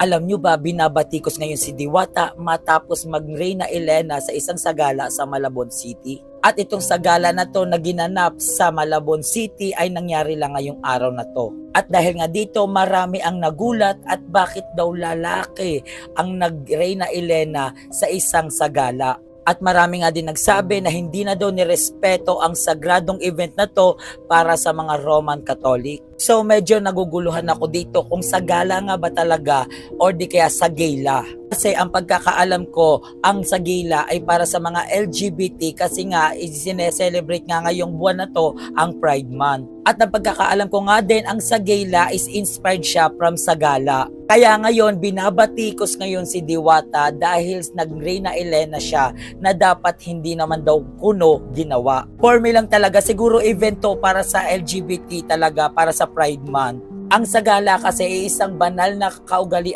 Alam nyo ba, binabatikos ngayon si Diwata matapos mag-Reyna Elena sa isang sagala sa Malabon City. At itong sagala na to na ginanap sa Malabon City ay nangyari lang ngayong araw na to. At dahil nga dito, marami ang nagulat at bakit daw lalaki ang nag-Reyna Elena sa isang sagala. At marami nga din nagsabi na hindi na daw nirespeto ang sagradong event na to para sa mga Roman Catholic. So medyo naguguluhan ako dito kung sagala nga ba talaga o di kaya sagila. Kasi ang pagkakaalam ko, ang sagila ay para sa mga LGBT kasi nga sineselebrate nga ngayong buwan na to ang Pride Month. At ang pagkakaalam ko nga din, ang sagila is inspired siya from sagala. Kaya ngayon, binabatikos ngayon si Diwata dahil nag-Reyna Elena siya na dapat hindi naman daw kuno ginawa. For me lang talaga, siguro event to para sa LGBT talaga, para sa Pride Month. Ang sagala kasi ay isang banal na kaugalian